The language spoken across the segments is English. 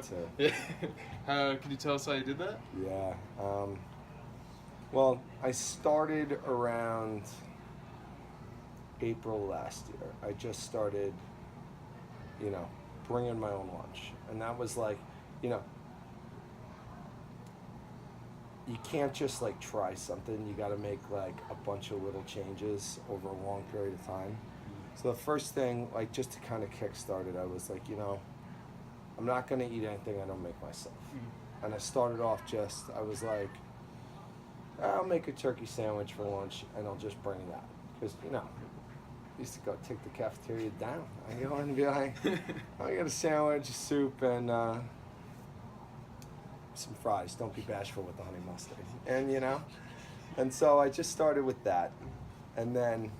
that too. Yeah. Can you tell us how you did that? Yeah. Well, I started around April last year. I just started, you know, bringing my own lunch. And that was like, you know, you can't just like try something. You got to make like a bunch of little changes over a long period of time. So the first thing, like just to kind of kickstart it, I was like, you know, I'm not going to eat anything I don't make myself. And I started off I was like, I'll make a turkey sandwich for lunch and I'll just bring that. Because, you know, I used to go take the cafeteria down. I go in and be like, I get a sandwich, soup, and some fries. Don't be bashful with the honey mustard. And, you know, and so I just started with that. And then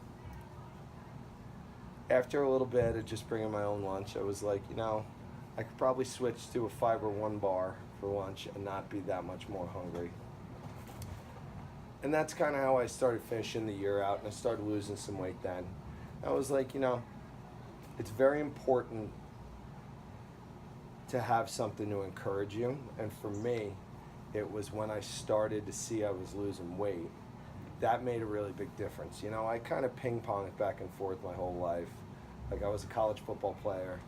after a little bit of just bringing my own lunch, I was like, you know, I could probably switch to a Fiber One bar for lunch and not be that much more hungry. And that's kind of how I started finishing the year out, and I started losing some weight then. I was like, you know, it's very important to have something to encourage you. And for me, it was when I started to see I was losing weight. That made a really big difference. You know, I kind of ping-ponged back and forth my whole life. Like I was a college football player,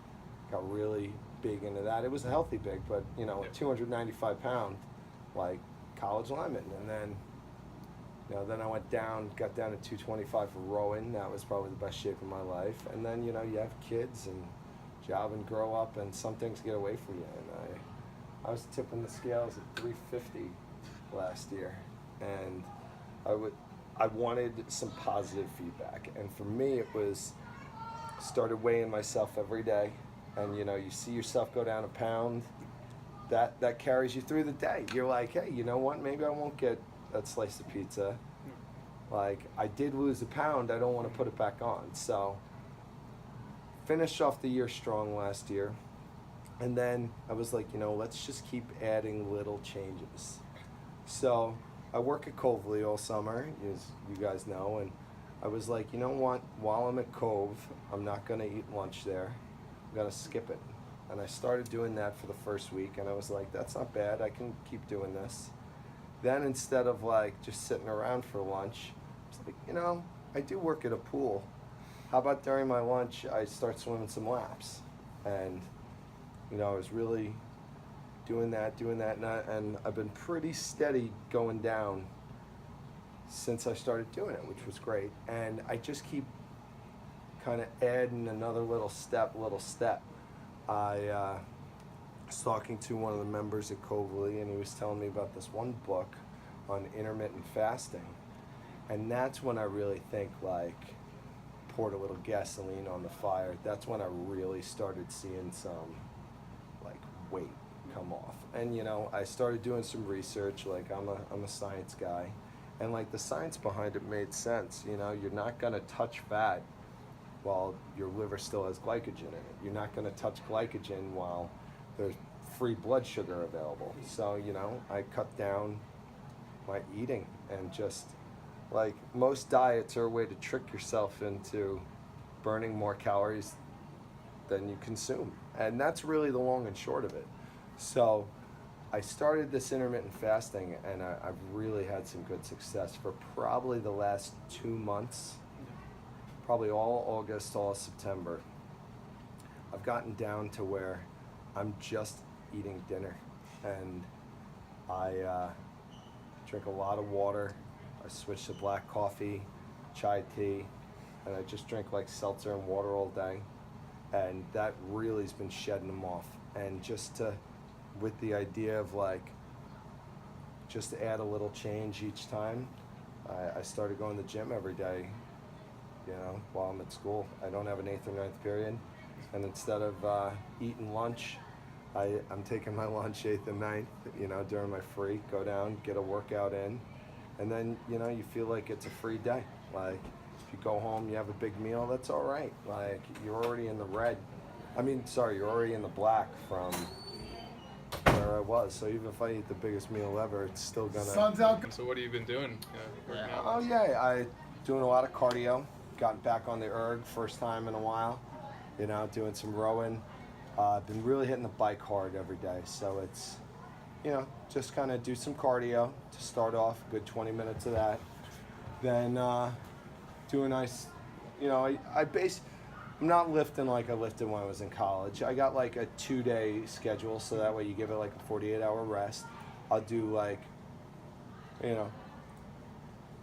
got really big into that. It was a healthy big, but you know, 295 pound, like college lineman. And then, you know, then I went down, got down to 225 for rowing. That was probably the best shape of my life. And then, you know, you have kids and job and grow up, and some things get away from you. And I was tipping the scales at 350 last year, and I wanted some positive feedback. And for me, it was started weighing myself every day, and you know, you see yourself go down a pound, that carries you through the day. You're like, hey, you know what? Maybe I won't get that slice of pizza. Like, I did lose a pound. I don't want to put it back on. So, finished off the year strong last year. And then I was like, you know, let's just keep adding little changes. So, I work at Covely all summer, as you guys know. And I was like, you know what? While I'm at Cove, I'm not going to eat lunch there. I'm going to skip it. And I started doing that for the first week. And I was like, that's not bad. I can keep doing this. Then instead of like just sitting around for lunch, I was like, you know, I do work at a pool. How about during my lunch, I start swimming some laps? And, you know, I was really doing that, and I've been pretty steady going down since I started doing it, which was great. And I just keep kind of adding another little step. I was talking to one of the members at Covely, and he was telling me about this one book on intermittent fasting. And that's when I really think, like, poured a little gasoline on the fire. That's when I really started seeing some, like, weight come off. And, you know, I started doing some research. Like, I'm a science guy. And, like, the science behind it made sense. You know, you're not going to touch fat while your liver still has glycogen in it. You're not going to touch glycogen while there's free blood sugar available. So, you know, I cut down my eating, and just like most diets are a way to trick yourself into burning more calories than you consume. And that's really the long and short of it. So I started this intermittent fasting, and I've really had some good success for probably the last 2 months, probably all August, all September. I've gotten down to where I'm just eating dinner, and I drink a lot of water. I switch to black coffee, chai tea, and I just drink like seltzer and water all day. And that really has been shedding them off. And just with the idea of like, just to add a little change each time, I started going to the gym every day, you know, while I'm at school. I don't have an 8th or 9th period. And instead of eating lunch, I'm taking my lunch 8th and 9th, you know, during my free, go down, get a workout in, and then, you know, you feel like it's a free day. Like, if you go home, you have a big meal, that's all right. Like, you're already in the red. You're already in the black from where I was. So even if I eat the biggest meal ever, it's still gonna... Sun's out. So what have you been doing? Working out? Oh, yeah, I doing a lot of cardio. Gotten back on the erg, first time in a while. You know, doing some rowing. I've been really hitting the bike hard every day, so it's, just kind of do some cardio to start off, good 20 minutes of that. Then do a nice, I'm not lifting like I lifted when I was in college. I got like a 2-day schedule, so that way you give it like a 48-hour rest. I'll do like,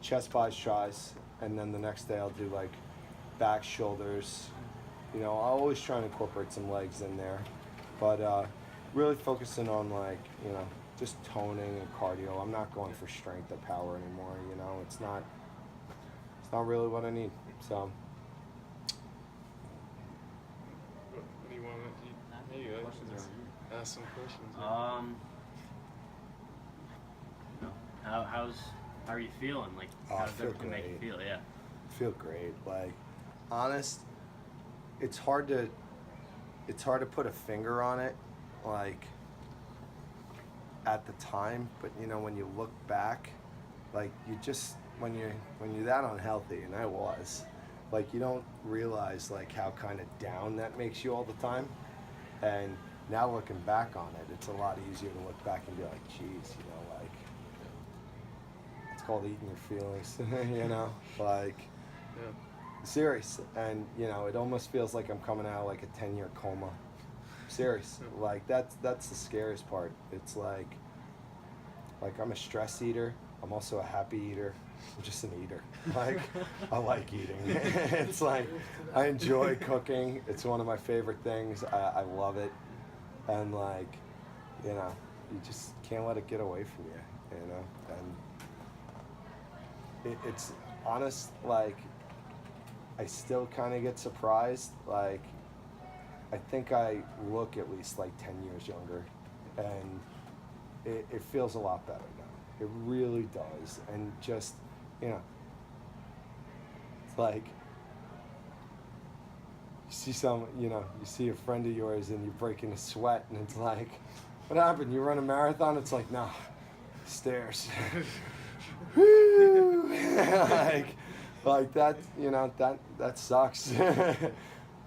chest, biceps, tries, and then the next day I'll do like back, shoulders. I'll always try and incorporate some legs in there, but really focusing on like, just toning and cardio. I'm not going for strength or power anymore. It's not really what I need. So. What do you want to? There you go. Ask some questions. How are you feeling? Like, how does everything make you feel? Yeah. I feel great. Like, honest, it's hard to put a finger on it, like, at the time. But when you look back, like, you just when you're that unhealthy, and I was, like, you don't realize like how kind of down that makes you all the time. And now looking back on it, it's a lot easier to look back and be like, geez, like, it's called eating your feelings, like, serious. And it almost feels like I'm coming out of like a 10-year coma. Serious. Like, that's the scariest part. It's like I'm a stress eater. I'm also a happy eater. I'm just an eater. Like, I like eating. It's like, I enjoy cooking. It's one of my favorite things. I love it. And like, you just can't let it get away from you, And it's honest, like, I still kind of get surprised. Like, I think I look at least like 10 years younger, and it feels a lot better now. It really does. And just, it's like, you see a friend of yours and you break into sweat, and it's like, what happened? You run a marathon? It's like, nah, stairs. Woo! like that, that sucks.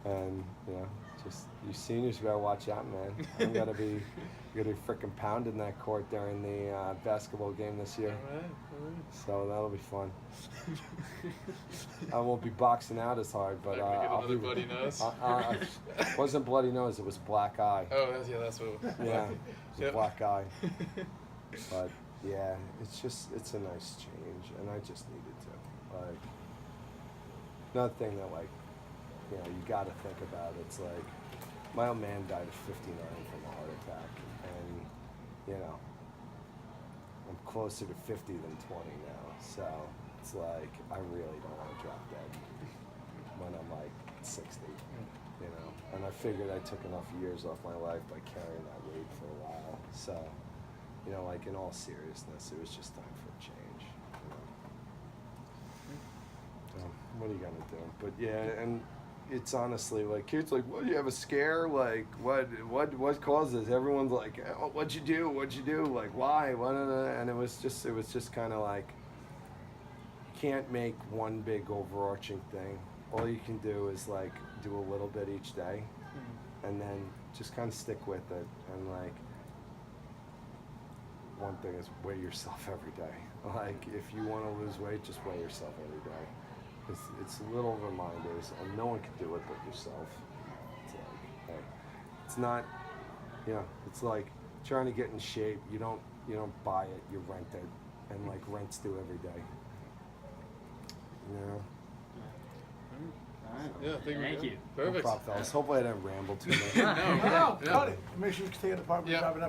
And, just, you seniors better watch out, man. I'm gonna be freaking pounding that court during the basketball game this year. All right. So that'll be fun. I won't be boxing out as hard, but I'll get another bloody nose. It wasn't bloody nose, it was black eye. Oh, that's what. Yeah, it was a black eye. But yeah, it's a nice change, and I just needed to. Like, another thing that, like, you got to think about, it's like, my old man died at 59 from a heart attack, and I'm closer to 50 than 20 now, so it's like, I really don't want to drop dead when I'm like 60, and I figured I took enough years off my life by carrying that weight for a while, so, like, in all seriousness, it was just time for a change. So, what are you gonna do? But yeah, and it's honestly like, kids like, what, do you have a scare? Like, what causes? Everyone's like, oh, what'd you do? Like, why? What? And it was just kind of like, you can't make one big overarching thing. All you can do is like do a little bit each day, and then just kind of stick with it. And like, one thing is weigh yourself every day. Like, if you want to lose weight, just weigh yourself every day. It's little reminders, and no one can do it but yourself. It's like, hey, it's not, it's like trying to get in shape. You don't buy it, you rent it, and like rents do every day. Yeah, Thank you. Perfect. No problem, fellas. Hopefully I didn't ramble too much. No, Cut it. Make sure you stay in the apartment. Yeah. Driving up.